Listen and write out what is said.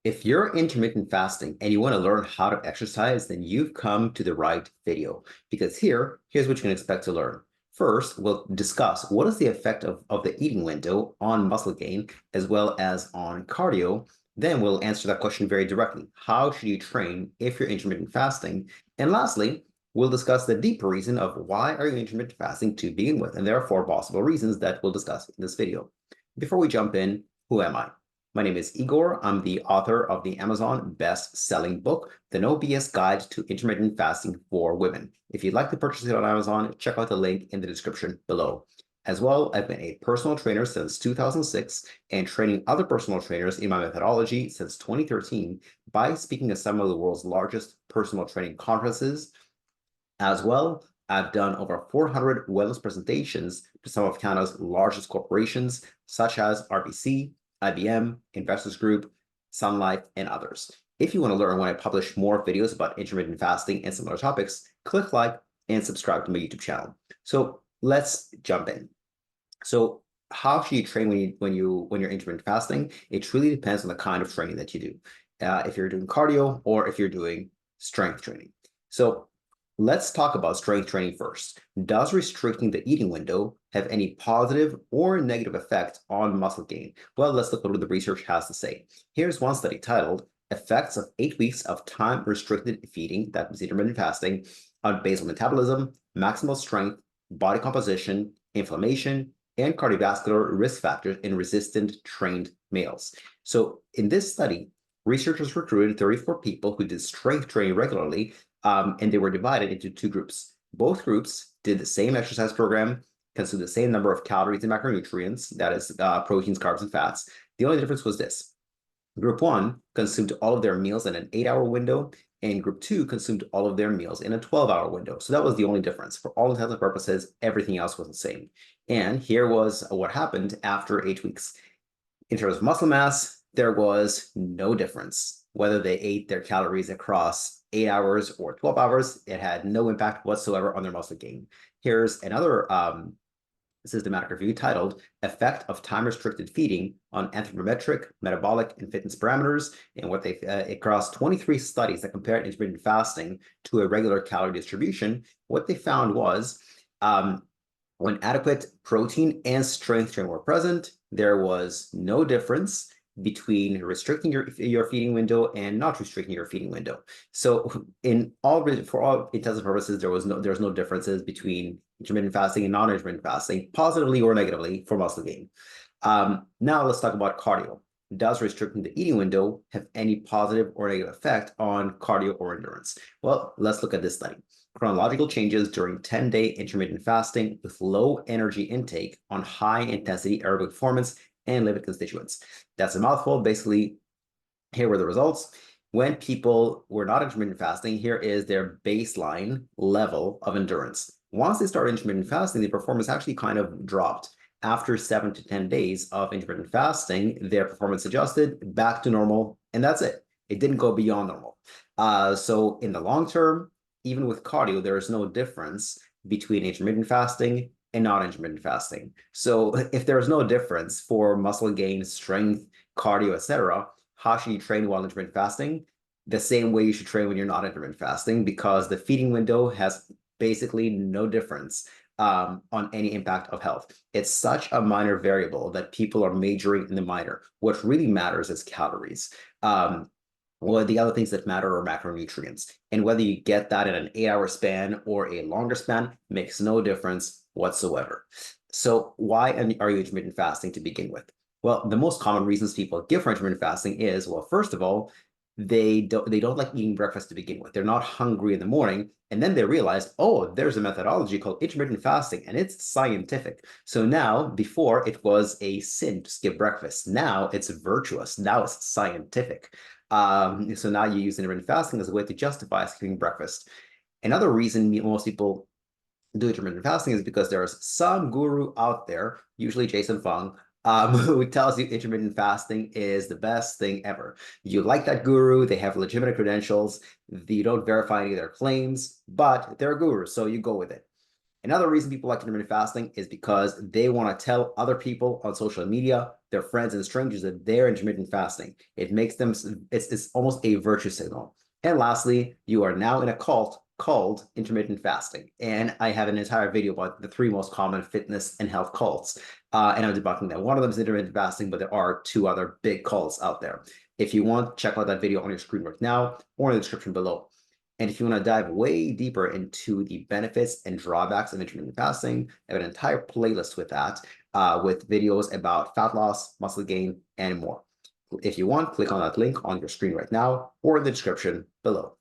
If you're intermittent fasting and you want to learn how to exercise, then you've come to the right video because here's what you can expect to learn. First, we'll discuss what is the effect of the eating window on muscle gain as well as on cardio. Then we'll answer that question very directly. How should you train if you're intermittent fasting? And lastly, we'll discuss the deeper reason of why are you intermittent fasting to begin with. And there are four possible reasons that we'll discuss in this video. Before we jump in, who am I? My name is Igor. I'm the author of the Amazon best-selling book, The No BS Guide to Intermittent Fasting for Women. If you'd like to purchase it on Amazon, check out the link in the description below. As well, I've been a personal trainer since 2006 and training other personal trainers in my methodology since 2013 by speaking at some of the world's largest personal training conferences. As well, I've done over 400 wellness presentations to some of Canada's largest corporations, such as RBC, IBM, Investors Group, Sun Life, and others. If you want to learn when I publish more videos about intermittent fasting and similar topics, click like and subscribe to my YouTube channel. So let's jump in. So how should you train when you're intermittent fasting? It truly depends on the kind of training that you do. If you're doing cardio or if you're doing strength training. So let's talk about strength training first. Does restricting the eating window have any positive or negative effect on muscle gain? Well, let's look at what the research has to say. Here's one study titled Effects of 8 Weeks of Time-Restricted Feeding, that was intermittent fasting, on basal metabolism, maximal strength, body composition, inflammation, and cardiovascular risk factors in resistant trained males. So in this study, researchers recruited 34 people who did strength training regularly, and they were divided into two groups. Both groups did the same exercise program, consumed the same number of calories and macronutrients, that is proteins, carbs, and fats. The only difference was this. Group 1 consumed all of their meals in an 8-hour window, and Group 2 consumed all of their meals in a 12-hour window. So that was the only difference. For all intents and purposes, everything else was the same. And here was what happened after 8 weeks. In terms of muscle mass, there was no difference. Whether they ate their calories across 8 hours or 12 hours, it had no impact whatsoever on their muscle gain. Here's another systematic review titled Effect of Time-Restricted Feeding on Anthropometric, Metabolic, and Fitness Parameters, and what they across 23 studies that compared intermittent fasting to a regular calorie distribution. What they found was when adequate protein and strength training were present, there was no difference between restricting your feeding window and not restricting your feeding window. So for all intents and purposes, there's no differences between intermittent fasting and non-intermittent fasting, positively or negatively for muscle gain. Now let's talk about cardio. Does restricting the eating window have any positive or negative effect on cardio or endurance? Well, let's look at this study. Chronological changes during 10-day intermittent fasting with low energy intake on high-intensity aerobic performance and lipid constituents. That's a mouthful. Basically, here were the results. When people were not intermittent fasting, here is their baseline level of endurance. Once they started intermittent fasting, the performance actually kind of dropped. After 7 to 10 days of intermittent fasting, their performance adjusted back to normal, and that's it. It didn't go beyond normal. So in the long term, even with cardio, there is no difference between intermittent fasting and not intermittent fasting. So if there is no difference for muscle gain, strength, cardio, etc., how should you train while intermittent fasting? The same way you should train when you're not intermittent fasting, because the feeding window has basically no difference on any impact of health. It's such a minor variable that people are majoring in the minor. What really matters is calories. Well, the other things that matter are macronutrients. And whether you get that in an 8-hour span or a longer span makes no difference whatsoever. So why are you intermittent fasting to begin with? Well, the most common reasons people give for intermittent fasting is, well, first of all, they don't like eating breakfast to begin with. They're not hungry in the morning. And then they realize, oh, there's a methodology called intermittent fasting, and it's scientific. So now, before it was a sin to skip breakfast. Now it's virtuous. Now it's scientific. So now you use intermittent fasting as a way to justify skipping breakfast. Another reason most people do intermittent fasting is because there's some guru out there, usually Jason Fung, who tells you intermittent fasting is the best thing ever. You like that guru, they have legitimate credentials, you don't verify any of their claims, but they're a guru, so you go with it. Another reason people like intermittent fasting is because they want to tell other people on social media their friends and strangers that they're intermittent fasting. It makes them, it's almost a virtue signal. And lastly, you are now in a cult called intermittent fasting. And I have an entire video about the 3 most common fitness and health cults. And I'm debunking that. One of them is intermittent fasting, but there are 2 other big cults out there. If you want, check out that video on your screen right now or in the description below. And if you want to dive way deeper into the benefits and drawbacks of intermittent fasting, I have an entire playlist with that, with videos about fat loss, muscle gain, and more. If you want, click on that link on your screen right now or in the description below.